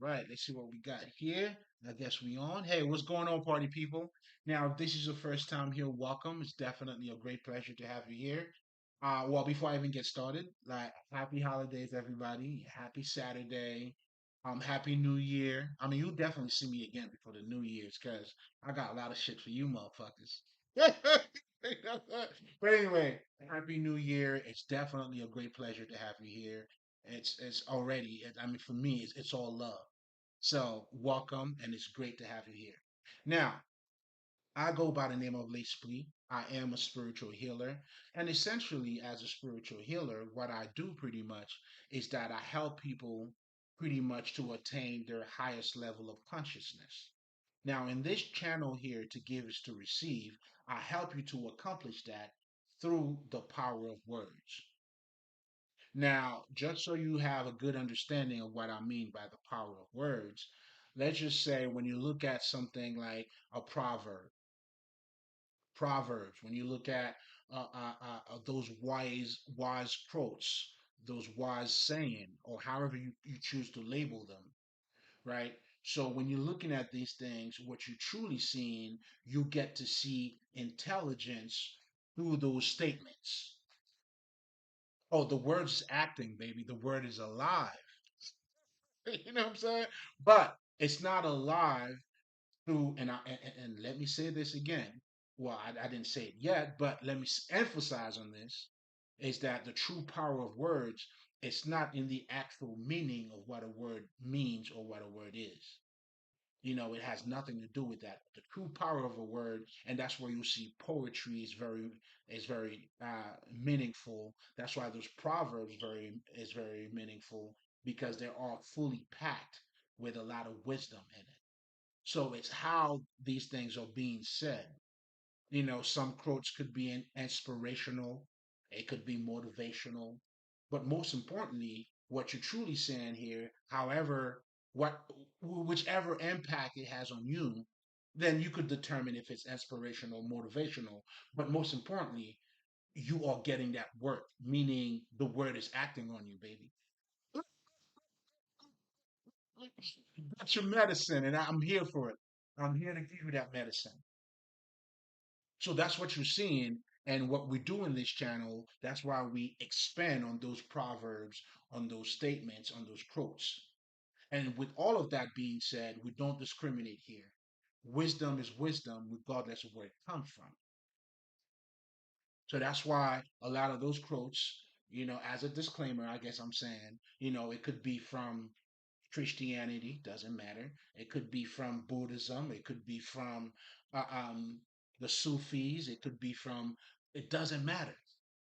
Right, let's see what we got here. I guess we on. Hey, what's going on, party people? Now, if this is your first time here, welcome. It's definitely a great pleasure to have you here. Well, before I even get started, like happy holidays, everybody. Happy Saturday. Happy New Year. I mean, you'll definitely see me again before the New Year's because I got a lot of shit for you motherfuckers. But anyway, Happy New Year. It's definitely a great pleasure to have you here. It's already, I mean, for me, it's all love. So welcome, and it's great to have you here. Now, I go by the name of Lespri. I am a spiritual healer, and essentially, as a spiritual healer, what I do pretty much is that I help people pretty much to attain their highest level of consciousness. Now, in this channel here, to give is to receive, I help you to accomplish that through the power of words. Now, just so you have a good understanding of what I mean by the power of words, let's just say when you look at something like a proverbs, when you look at those wise quotes, those wise saying, or however you choose to label them, right? So when you're looking at these things, what you're truly seeing, you get to see intelligence through those statements. Oh, the word is acting, baby. The word is alive. You know what I'm saying? But it's not alive through, and let me say this again. Well, I didn't say it yet, but let me emphasize on this is that the true power of words it's not in the actual meaning of what a word means or what a word is. It has nothing to do with that. The true power of a word, and that's where you see poetry is very meaningful. That's why those proverbs very meaningful because they're all fully packed with a lot of wisdom in it. So it's how these things are being said. Some quotes could be inspirational, it could be motivational, but most importantly, what you're truly saying here, however, whichever impact it has on you, then you could determine if it's inspirational, motivational. But most importantly, you are getting that work, meaning the word is acting on you, baby. That's your medicine, and I'm here for it. I'm here to give you that medicine. So that's what you're seeing. And what we do in this channel, that's why we expand on those proverbs, on those statements, on those quotes. And with all of that being said, we don't discriminate here. Wisdom is wisdom, regardless of where it comes from. So that's why a lot of those quotes, as a disclaimer, I guess I'm saying, it could be from Christianity, doesn't matter. It could be from Buddhism. It could be from uh, um, the Sufis. It could be from, it doesn't matter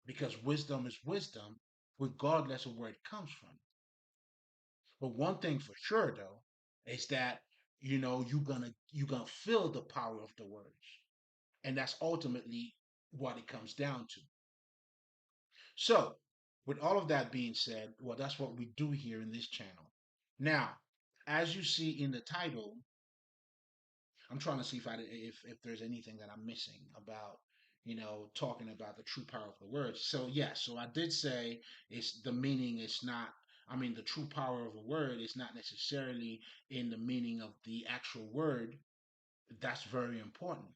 because wisdom is wisdom, regardless of where it comes from. But one thing for sure, though, is that, you're gonna feel the power of the words. And that's ultimately what it comes down to. So, with all of that being said, well, that's what we do here in this channel. Now, as you see in the title, I'm trying to see if there's anything that I'm missing about talking about the true power of the words. So yes, so I did say it's the meaning is not. I mean, the true power of a word is not necessarily in the meaning of the actual word. That's very important,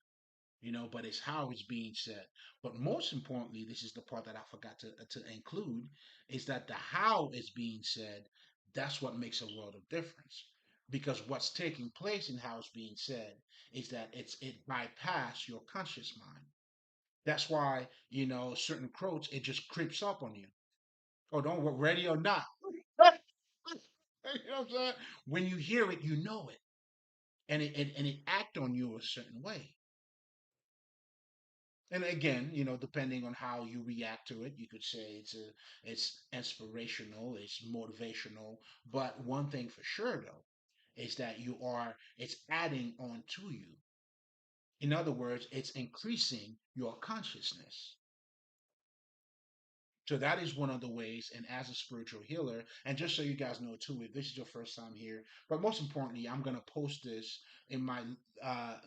but it's how it's being said. But most importantly, this is the part that I forgot to include, is that the how it's being said, that's what makes a world of difference. Because what's taking place in how it's being said is that it bypass your conscious mind. That's why, certain quotes, it just creeps up on you. Oh, don't worry, ready or not. You know what I'm saying? When you hear it, you know it. And it act on you a certain way. And again, depending on how you react to it, you could say it's inspirational, it's motivational. But one thing for sure though is that it's adding on to you. In other words, it's increasing your consciousness. So that is one of the ways, and as a spiritual healer, and just so you guys know too, if this is your first time here, but most importantly, I'm gonna post this in my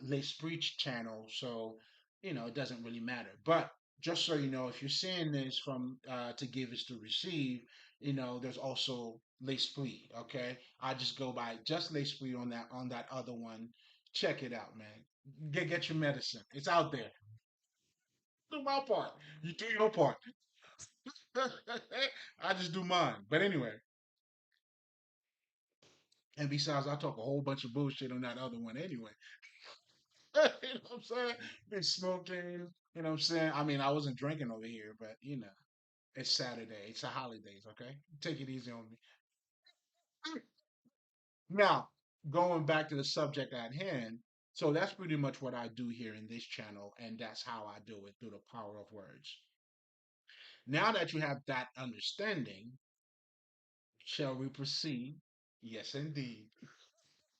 Lespri channel, so it doesn't really matter. But just so you know, if you're seeing this from to give is to receive, there's also Lespri. Okay, I just go by just Lespri on that other one. Check it out, man. Get your medicine. It's out there. Do my part. You do your part. I just do mine. But anyway, and besides, I talk a whole bunch of bullshit on that other one anyway. You know what I'm saying? Been smoking. You know what I'm saying? I mean, I wasn't drinking over here, but it's Saturday. It's the holidays. Okay, take it easy on me. Now, going back to the subject at hand, so that's pretty much what I do here in this channel, and that's how I do it through the power of words. Now that you have that understanding, shall we proceed? Yes, indeed.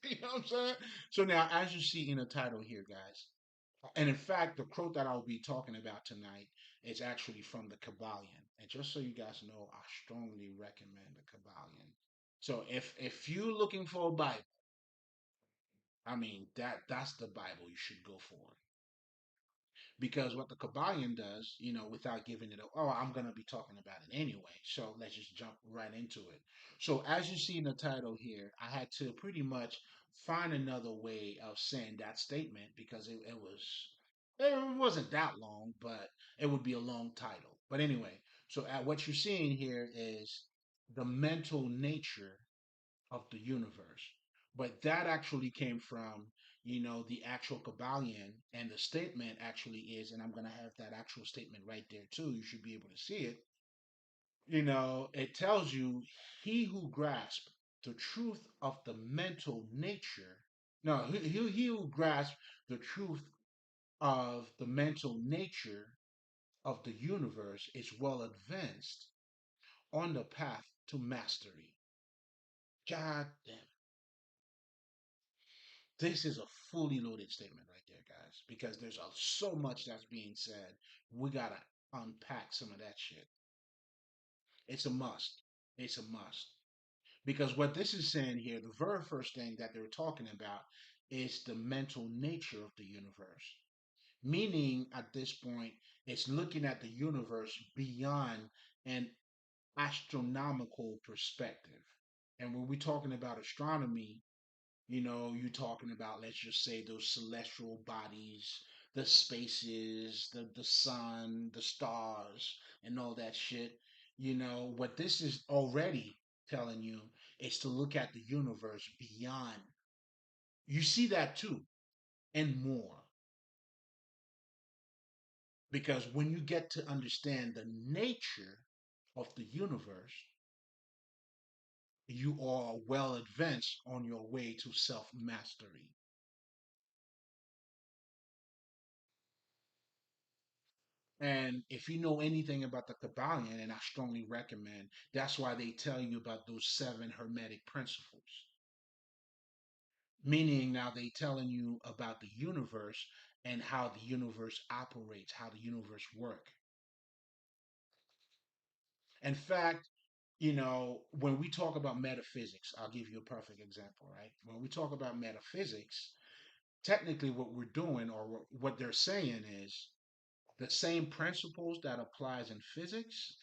You know what I'm saying? So now, as you see in the title here, guys, and in fact, the quote that I'll be talking about tonight is actually from the Kabbalion. And just so you guys know, I strongly recommend the Kabbalion. So if you're looking for a Bible, I mean that's the Bible you should go for. Because what the Kabbalion does, without giving it, oh, I'm going to be talking about it anyway. So let's just jump right into it. So as you see in the title here, I had to pretty much find another way of saying that statement because it wasn't that long, but it would be a long title. But anyway, so what you're seeing here is the mental nature of the universe. But that actually came from, the actual Kabbalion, and the statement actually is, and I'm going to have that actual statement right there too. You should be able to see it. It tells you, he who grasps the truth of the mental nature, no, he who grasps the truth of the mental nature of the universe is well advanced on the path to mastery. God damn. This is a fully loaded statement right there, guys, because there's so much that's being said. We gotta unpack some of that shit. It's a must. It's a must. Because what this is saying here, the very first thing that they're talking about is the mental nature of the universe. Meaning, at this point, it's looking at the universe beyond an astronomical perspective. And when we're talking about astronomy, you're talking about, let's just say, those celestial bodies, the spaces, the sun, the stars, and all that shit. What this is already telling you is to look at the universe beyond. You see that too, and more. Because when you get to understand the nature of the universe, you are well advanced on your way to self mastery. And if you know anything about the Kabbalion, and I strongly recommend, that's why they tell you about those seven hermetic principles. Meaning now they telling you about the universe and how the universe operates, how the universe work. In fact, when we talk about metaphysics, I'll give you a perfect example, right? When we talk about metaphysics, technically what we're doing, or what they're saying is, the same principles that applies in physics,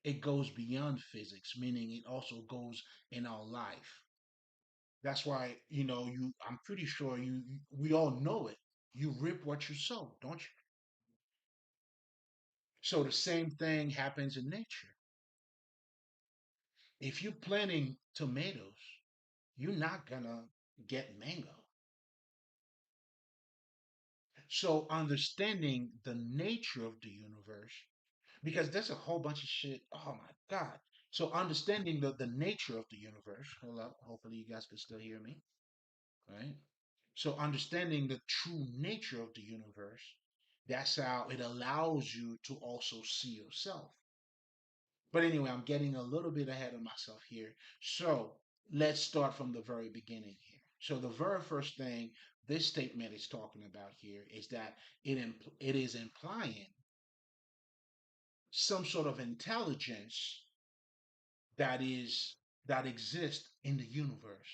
it goes beyond physics, meaning it also goes in our life. That's why, I'm pretty sure we all know it. You reap what you sow, don't you? So the same thing happens in nature. If you're planting tomatoes, you're not gonna get mango. So understanding the nature of the universe, because there's a whole bunch of shit. Oh my God. So understanding the nature of the universe. Hold up. Hopefully you guys can still hear me. Right? So understanding the true nature of the universe, that's how it allows you to also see yourself. But anyway, I'm getting a little bit ahead of myself here. So let's start from the very beginning here. So the very first thing this statement is talking about here is that it is implying some sort of intelligence that is that exists in the universe.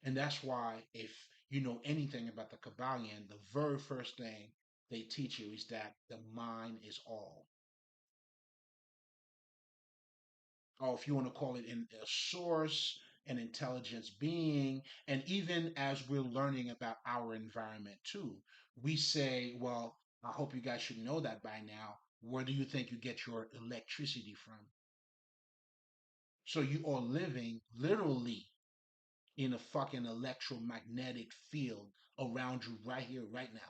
And that's why, if you know anything about the Kabbalion, the very first thing they teach you is that the mind is all. or if you want to call it a source, an intelligence being, and even as we're learning about our environment too, we say, well, I hope you guys should know that by now. Where do you think you get your electricity from? So you are living literally in a fucking electromagnetic field around you right here, right now.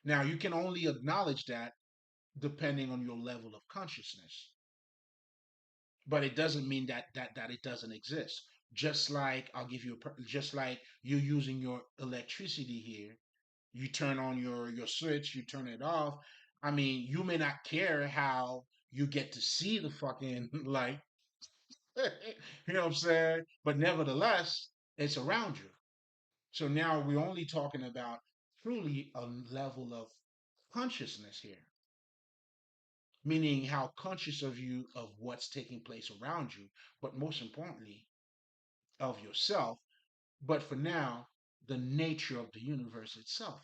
Now, you can only acknowledge that depending on your level of consciousness, but it doesn't mean that it doesn't exist. Just like just like you using your electricity here, you turn on your switch, you turn it off. I mean, you may not care how you get to see the fucking light, you know what I'm saying? But nevertheless, it's around you. So now we're only talking about truly a level of consciousness here, meaning how conscious of you of what's taking place around you, but most importantly, of yourself. But for now, the nature of the universe itself.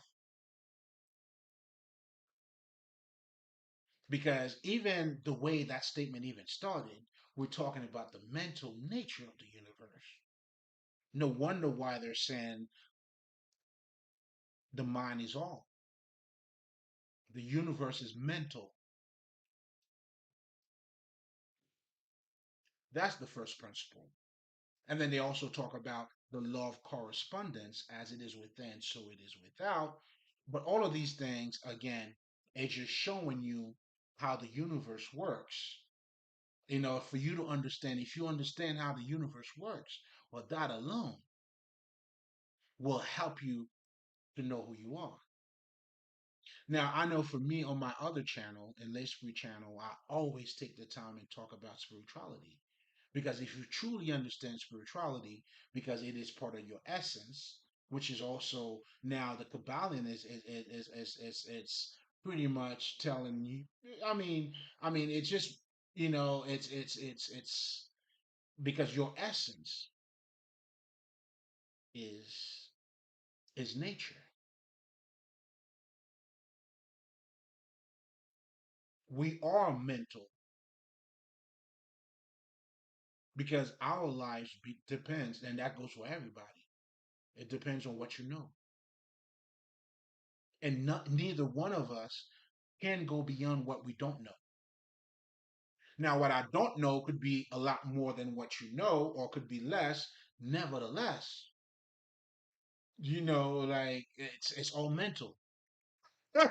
Because even the way that statement even started, we're talking about the mental nature of the universe. No wonder why they're saying the mind is all. The universe is mental. That's the first principle. And then they also talk about the law of correspondence, as it is within, so it is without. But all of these things, again, it's just showing you how the universe works. You know, for you to understand, if you understand how the universe works, well, that alone will help you to know who you are. Now, I know for me on my other channel, in Lespri channel, I always take the time and talk about spirituality. Because if you truly understand spirituality, because it is part of your essence, which is also now the Kabbalion is pretty much telling you. I mean, it's just it's because your essence is nature. We are mental because our lives depends, and that goes for everybody. It depends on what you know, and neither one of us can go beyond what we don't know. Now, what I don't know could be a lot more than what you know, or could be less. Nevertheless, like it's all mental. You know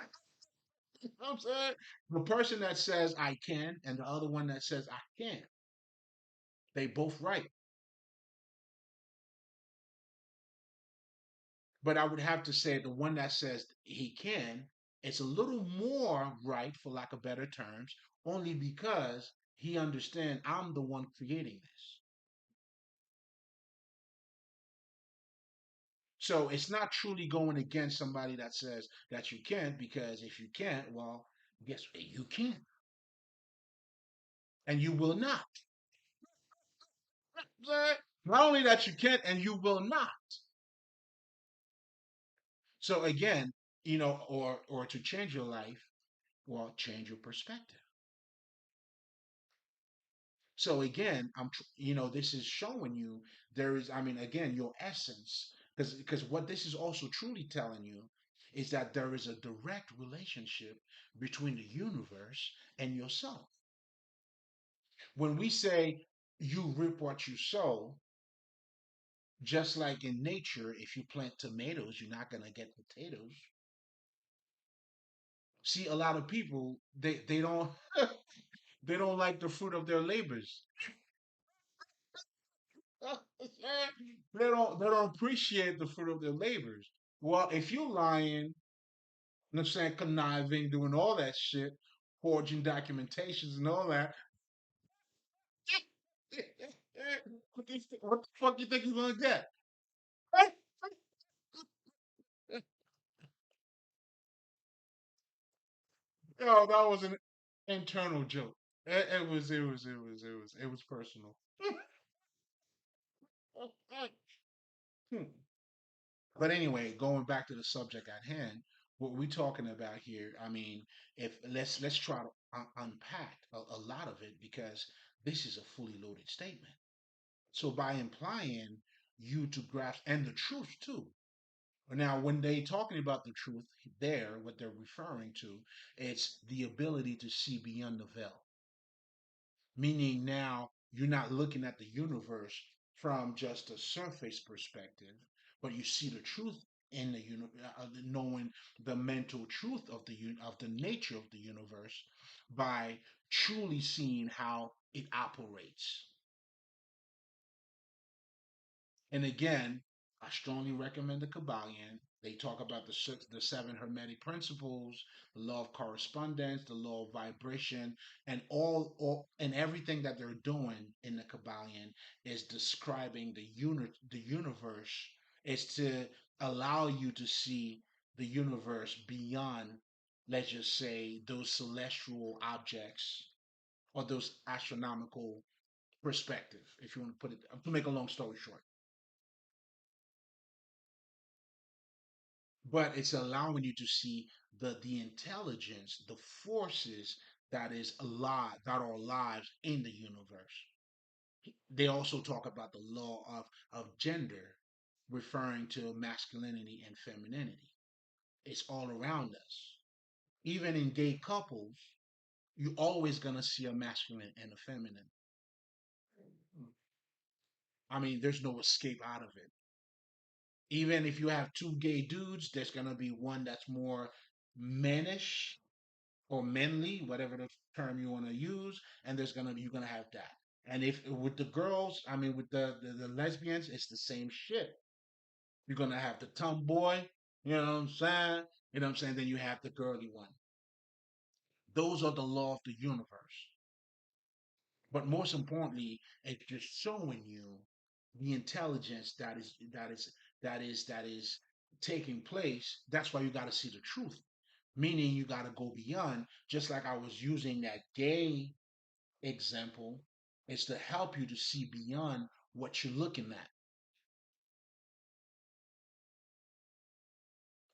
what I'm saying? The person that says I can and the other one that says I can't, they both right. But I would have to say the one that says he can, it's a little more right, for lack of better terms, only because he understands I'm the one creating this. So it's not truly going against somebody that says that you can't, because if you can't, well, guess what? You can't. And you will not. Not only that you can't, and you will not. So again, or to change your life, well, change your perspective. So again, this is showing you there is, I mean, again, your essence, because what this is also truly telling you is that there is a direct relationship between the universe and yourself. When we say you reap what you sow, just like in nature, if you plant tomatoes, you're not gonna get potatoes. See, a lot of people they don't they don't like the fruit of their labors. They don't appreciate the fruit of their labors. Well, if you're lying, I'm saying conniving, doing all that shit, forging documentations and all that, what the fuck you think you're gonna get? Yo, that was an internal joke. It was personal. Hmm. But anyway, going back to the subject at hand, what we're talking about here, I mean, if let's try to unpacked a lot of it because this is a fully loaded statement. So by implying you to grasp and the truth too. Now, when they talking about the truth there, what they're referring to, it's the ability to see beyond the veil. Meaning now you're not looking at the universe from just a surface perspective, but you see the truth in the knowing the mental truth of of the nature of the universe by truly seeing how it operates. And again, I strongly recommend the Kabbalion. They talk about the seven hermetic principles, the law of correspondence, the law of vibration, and all and everything that they're doing in the Kabbalion is describing the universe. Is to allow you to see the universe beyond, let's just say, those celestial objects or those astronomical perspective, if you want to put it to make a long story short. But it's allowing you to see the intelligence, the forces that is alive, that are alive in the universe. They also talk about the law of gender, referring to masculinity and femininity. It's all around us. Even in gay couples, you're always gonna see a masculine and a feminine. I mean, there's no escape out of it. Even if you have two gay dudes, there's gonna be one that's more mannish or manly, whatever the term you want to use, and you're gonna have that. And if with the girls, I mean with the lesbians, it's the same shit. You're gonna have the tomboy, you know what I'm saying? You know what I'm saying? Then you have the girly one. Those are the law of the universe. But most importantly, it's just showing you the intelligence that is taking place. That's why you got to see the truth. Meaning you got to go beyond. Just like I was using that gay example, is to help you to see beyond what you're looking at.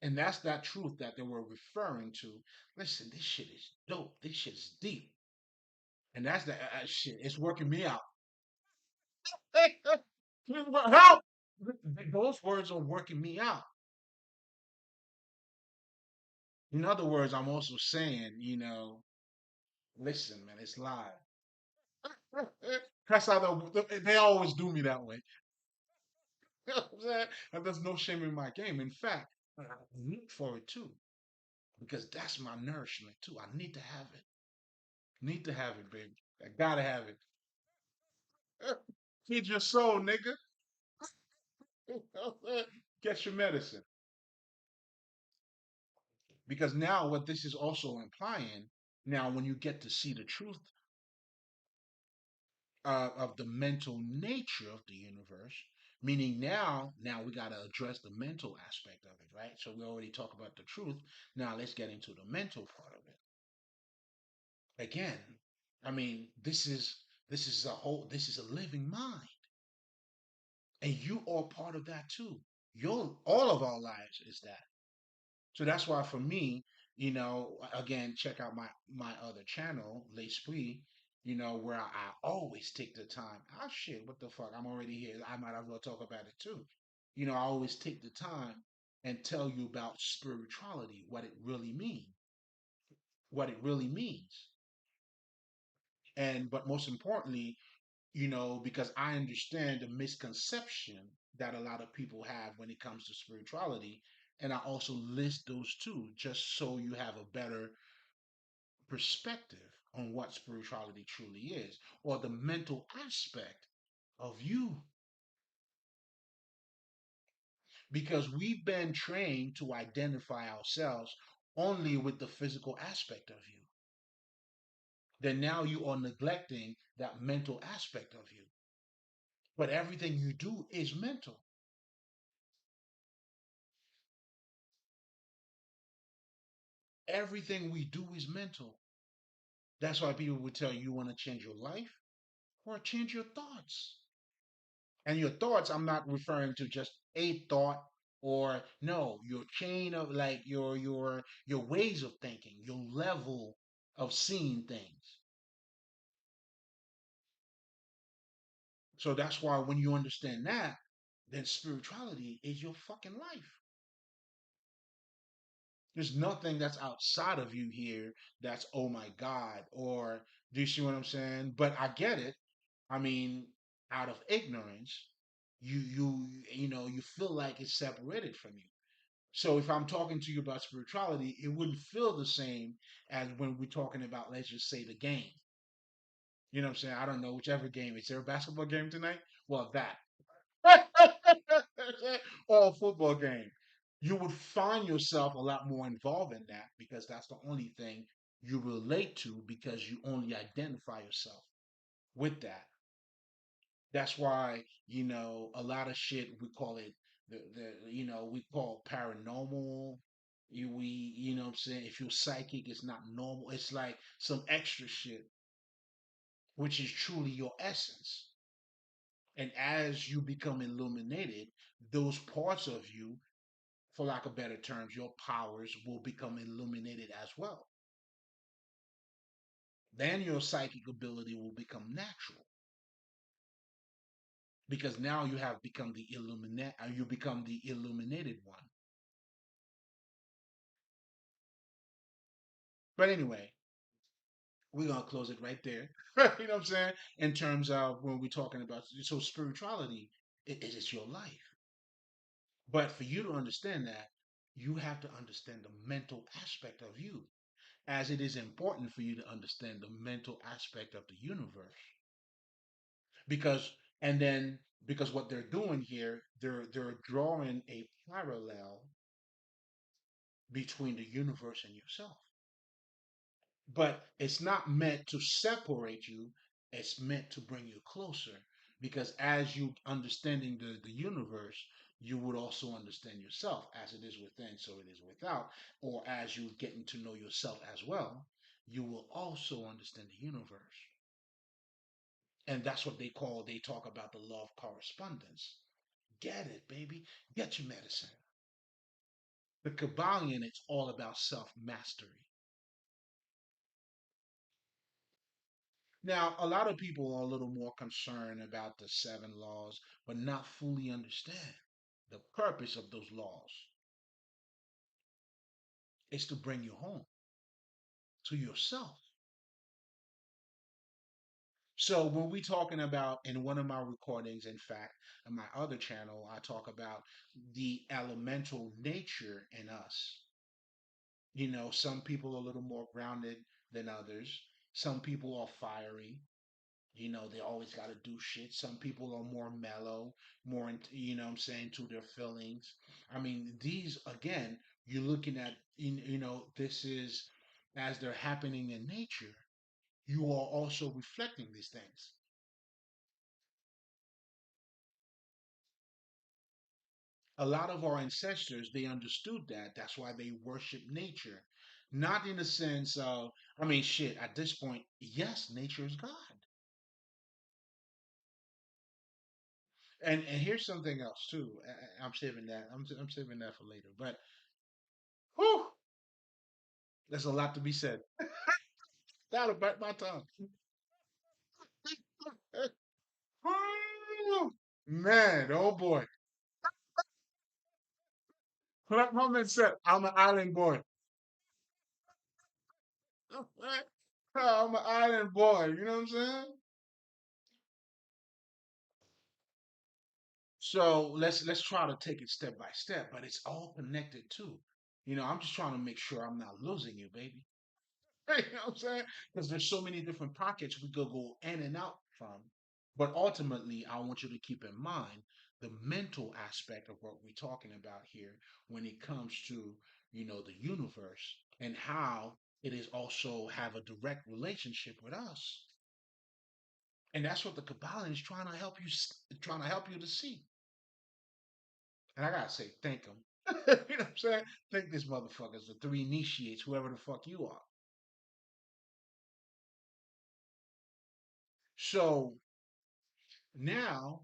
And that's that truth that they were referring to. Listen, this shit is dope. This shit is deep. And that's the shit. It's working me out. Help! Those words are working me out. In other words, I'm also saying, listen, man, it's live. That's how they always do me that way. You know what I'm saying? And there's no shame in my game. In fact, I look for it too. Because that's my nourishment too. I need to have it. Need to have it, baby. I gotta have it. Feed your soul, nigga. Get your medicine. Because now, what this is also implying, now when you get to see the truth of the mental nature of the universe, meaning now we got to address the mental aspect of it, right? So we already talked about the truth. Now let's get into the mental part of it. Again, I mean, this is a living mind, and you are part of that too. Your all of our lives is that. So that's why for me, again, check out my other channel, Lespri, where I always take the time. Ah, shit, what the fuck? I'm already here. I might as well talk about it too. I always take the time and tell you about spirituality, what it really means. And but most importantly, because I understand the misconception that a lot of people have when it comes to spirituality. And I also list those two just so you have a better perspective on what spirituality truly is, or the mental aspect of you. Because we've been trained to identify ourselves only with the physical aspect of you. Then now you are neglecting that mental aspect of you. But everything you do is mental. Everything we do is mental. That's why people would tell you you want to change your life or change your thoughts. And your thoughts, I'm not referring to just a thought or no, your chain of like your ways of thinking, your level. of seeing things. So that's why when you understand that, then spirituality is your fucking life. There's nothing that's outside of you here that's, oh my God, or do you see what I'm saying? But I get it. I mean, out of ignorance, you feel like it's separated from you. So if I'm talking to you about spirituality, it wouldn't feel the same as when we're talking about, let's just say, the game. You know what I'm saying? I don't know, whichever game. Is there a basketball game tonight? Well, that. Or a football game. You would find yourself a lot more involved in that because that's the only thing you relate to because you only identify yourself with that. That's why, a lot of shit we call it we call paranormal. You know what I'm saying? If you're psychic, it's not normal. It's like some extra shit, which is truly your essence. And as you become illuminated, those parts of you, for lack of better terms, your powers will become illuminated as well. Then your psychic ability will become natural because now you have become the you become the illuminated one. But anyway, we're gonna close it right there. You know what I'm saying? In terms of when we're talking about so spirituality, it is your life. But for you to understand that, you have to understand the mental aspect of you, as it is important for you to understand the mental aspect of the universe. Because and then because what they're doing here, they're drawing a parallel between the universe and yourself. But it's not meant to separate you, it's meant to bring you closer because as you understanding the universe, you would also understand yourself as it is within so it is without, or as you getting to know yourself as well, you will also understand the universe. And that's what they talk about the law of correspondence. Get it, baby. Get your medicine. The Kabbalion, it's all about self mastery. Now, a lot of people are a little more concerned about the seven laws, but not fully understand the purpose of those laws is to bring you home to yourself. So when we talking about in one of my recordings, in fact, on my other channel, I talk about the elemental nature in us. Some people are a little more grounded than others. Some people are fiery. They always got to do shit. Some people are more mellow, more, what I'm saying, to their feelings. I mean, these, again, you're looking at, this is as they're happening in nature, you are also reflecting these things. A lot of our ancestors, they understood that. That's why they worship nature. Not in the sense of, I mean, shit, at this point, yes, nature is God. And here's something else too. I'm saving that. I'm saving that for later. But whew, there's a lot to be said. That'll bite my tongue. Whew, man, oh boy. That moment said, I'm an island boy. I'm an island boy. You know what I'm saying? So let's try to take it step by step, but it's all connected too. I'm just trying to make sure I'm not losing you, baby. You know what I'm saying? Because there's so many different pockets we could go in and out from. But ultimately, I want you to keep in mind the mental aspect of what we're talking about here when it comes to, the universe and how it is also have a direct relationship with us. And that's what the Kabbalah is trying to help you, trying to help you to see. And I gotta say, thank them. You know what I'm saying? Thank these motherfuckers, the three initiates, whoever the fuck you are. So now,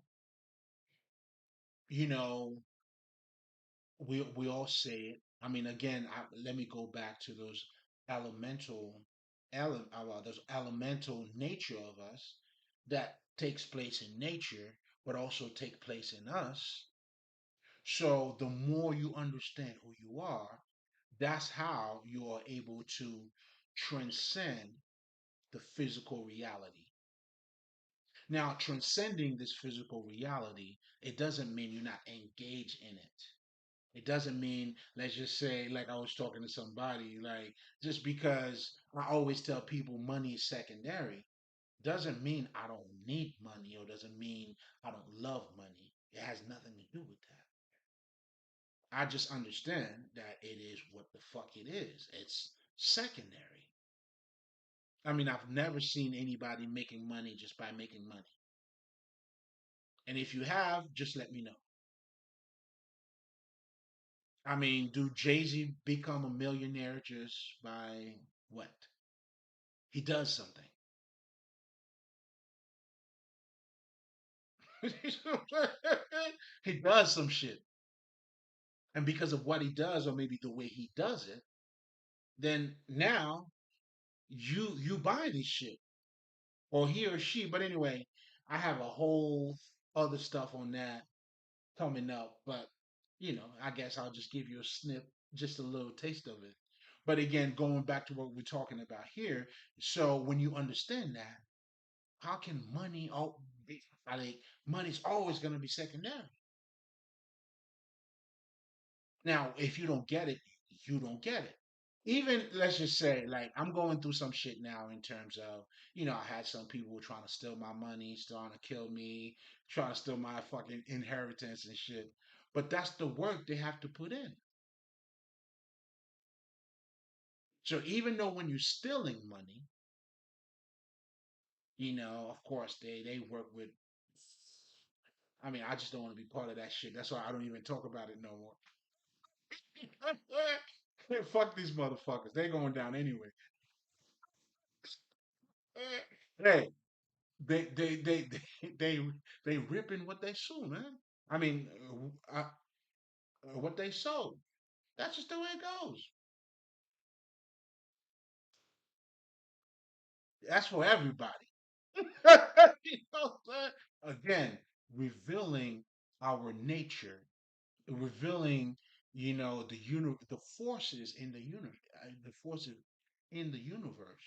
you know, we all say it. I mean, again, let me go back to those elemental. well, there's elemental nature of us that takes place in nature, but also take place in us. So the more you understand who you are, that's how you are able to transcend the physical reality. Now, transcending this physical reality, it doesn't mean you're not engaged in it. It doesn't mean, let's just say, like I was talking to somebody, like just because I always tell people money is secondary, doesn't mean I don't need money or doesn't mean I don't love money. It has nothing to do with that. I just understand that it is what the fuck it is. It's secondary. I mean, I've never seen anybody making money just by making money. And if you have, just let me know. I mean, do Jay Z become a millionaire just by what? He does something. He does some shit. And because of what he does, or maybe the way he does it, then now you buy this shit. Or he or she. But anyway, I have a whole other stuff on that coming up. But I guess I'll just give you a snip, just a little taste of it. But again, going back to what we're talking about here, so when you understand that, how can money all be like money's always going to be secondary? Now, if you don't get it, you don't get it. Even let's just say, like I'm going through some shit now in terms of, I had some people trying to steal my money, trying to kill me, trying to steal my fucking inheritance and shit. But that's the work they have to put in. So even though when you're stealing money, of course they work with. I mean, I just don't want to be part of that shit. That's why I don't even talk about it no more. Fuck these motherfuckers. They going down anyway. Hey, they ripping what they sow, man. I mean, what they sow. That's just the way it goes. That's for everybody. You know what I'm saying? Again, revealing our nature, revealing, the forces in the the forces in the universe.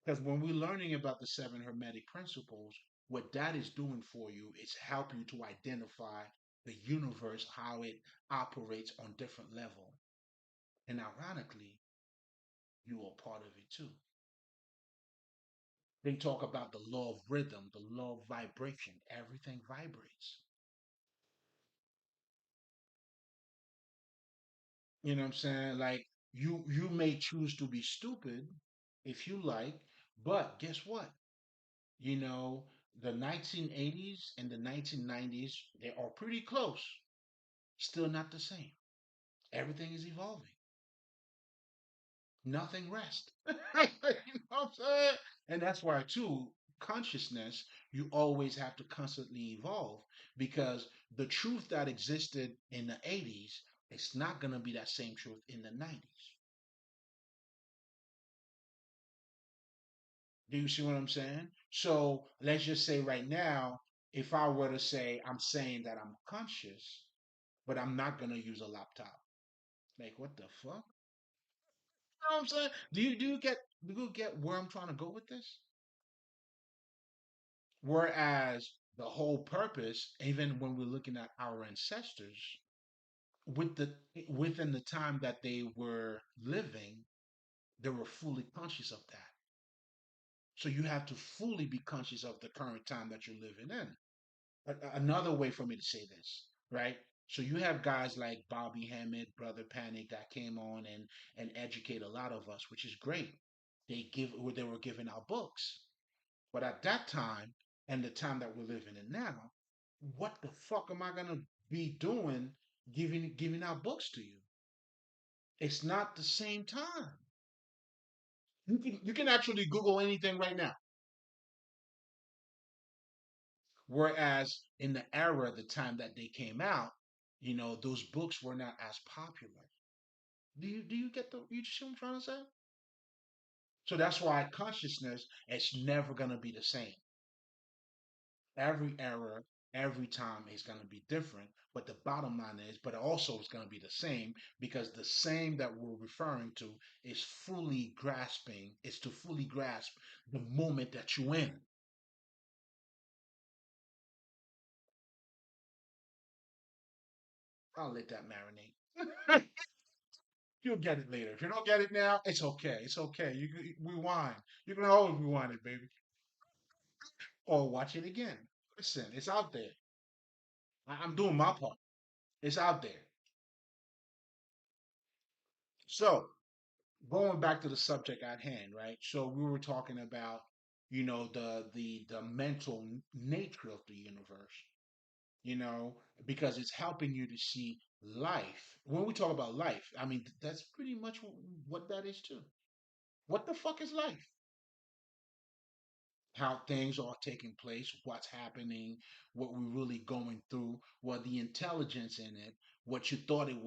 Because when we're learning about the seven hermetic principles, what that is doing for you is help you to identify the universe, how it operates on different level. And ironically, you are part of it too. They talk about the law of rhythm, the law of vibration. Everything vibrates. You know what I'm saying? Like you may choose to be stupid if you like, but guess what? You know, the 1980s and the 1990s, they are pretty close. Still not the same. Everything is evolving. Nothing rests. You know what I'm saying? And that's why, too, consciousness, you always have to constantly evolve because the truth that existed in the 80s, it's not going to be that same truth in the 90s. Do you see what I'm saying? So let's just say right now, if I were to say, I'm saying that I'm conscious, but I'm not going to use a laptop. Like, what the fuck? You know what I'm saying? Do you get where I'm trying to go with this? Whereas the whole purpose, even when we're looking at our ancestors, with the within the time that they were living, they were fully conscious of that. So you have to fully be conscious of the current time that you're living in. Another way for me to say this, right? So you have guys like Bobby Hammett, Brother Panic that came on and educate a lot of us, which is great. They were giving out books. But at that time and the time that we're living in now, what the fuck am I gonna be doing giving out books to you? It's not the same time. You can actually Google anything right now. Whereas in the era, the time that they came out, those books were not as popular. Do you get the you see what I'm trying to say? So that's why consciousness is never going to be the same. Every era, every time is going to be different. But the bottom line is, but also it's going to be the same because the same that we're referring to is fully grasping, is to fully grasp the moment that you're in. I'll let that marinate. You'll get it later. If you don't get it now, it's okay. It's okay. You can rewind. You can always rewind it, baby, or watch it again. Listen, it's out there. I'm doing my part. It's out there. So going back to the subject at hand, right? So we were talking about, the mental nature of the universe, you know, because it's helping you to see life. When we talk about life, I mean that's pretty much what that is too. What the fuck is life? How things are taking place, what's happening, what we're really going through, what the intelligence in it, what you thought it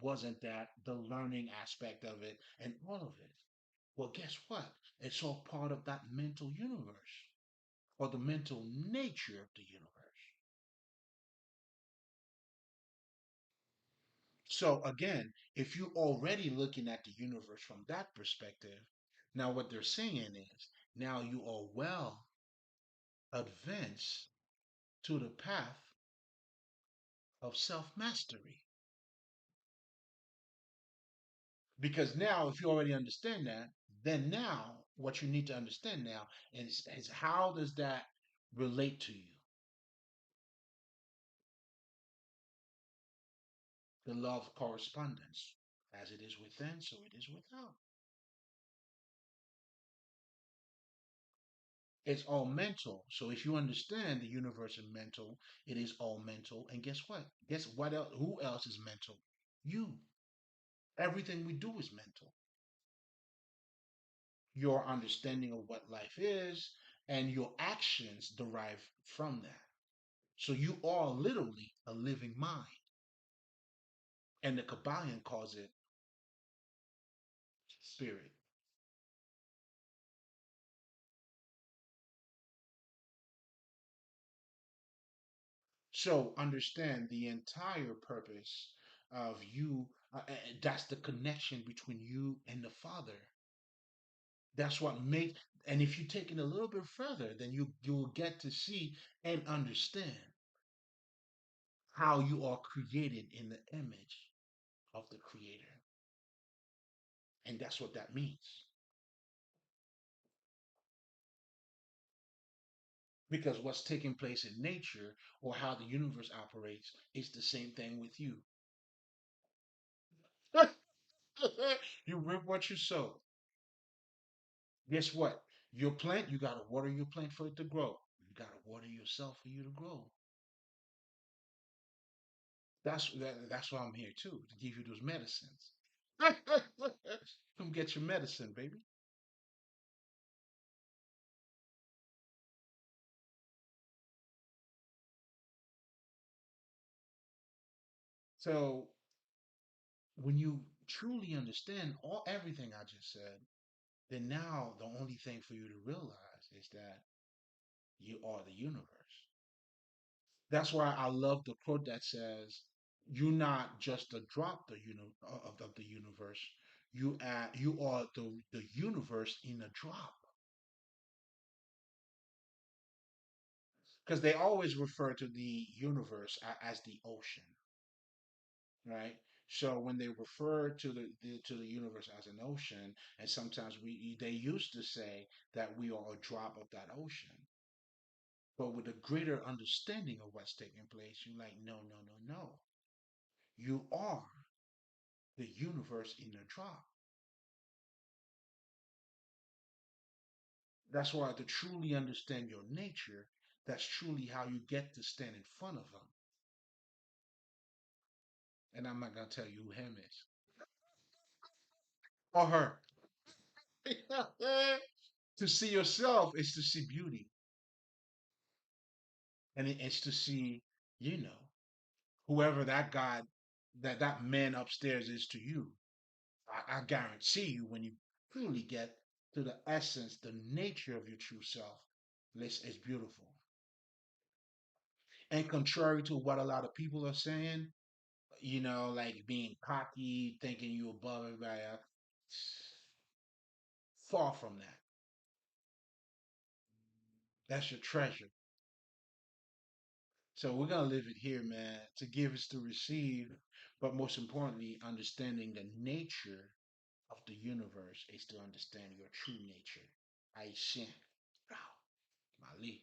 wasn't that, the learning aspect of it, and all of it. Well, guess what? It's all part of that mental universe or the mental nature of the universe. So, again, if you're already looking at the universe from that perspective, now what they're saying is now you are well advanced to the path of self mastery. Because now, if you already understand that, then now what you need to understand now is how does that relate to you? The law of correspondence. As it is within, so it is without. It's all mental. So if you understand the universe is mental, it is all mental. And guess what? Guess what else? Who else is mental? You. Everything we do is mental. Your understanding of what life is and your actions derive from that. So you are literally a living mind. And the Kabbalion calls it spirit. So understand the entire purpose of you. That's the connection between you and the Father. That's what makes. And if you take it a little bit further, then you will get to see and understand how you are created in the image of the Creator, and that's what that means. Because what's taking place in nature or how the universe operates is the same thing with you. You reap what you sow. Guess what? Your plant, you gotta water your plant for it to grow. You gotta water yourself for you to grow. That's why I'm here too, to give you those medicines. Come get your medicine, baby. So when you truly understand all everything I just said, then now the only thing for you to realize is that you are the universe. That's why I love the quote that says, "You're not just a drop of the universe. You are the universe in a drop." Because they always refer to the universe as the ocean, right? So when they refer to the universe as an ocean, and sometimes they used to say that we are a drop of that ocean. But with a greater understanding of what's taking place, you're like, no, no, no, no. You are the universe in a drop. That's why to truly understand your nature, that's truly how you get to stand in front of them. And I'm not gonna tell you who him is or her. To see yourself is to see beauty, and it's to see, you know, whoever that God, that man upstairs is to you. I guarantee you, when you truly get to the essence, the nature of your true self, is beautiful. And contrary to what a lot of people are saying, like being cocky, thinking you above everybody else, far from that. That's your treasure. So we're gonna live it here, man. To give is to receive, but most importantly, understanding the nature of the universe is to understand your true nature. Aishin. Mali.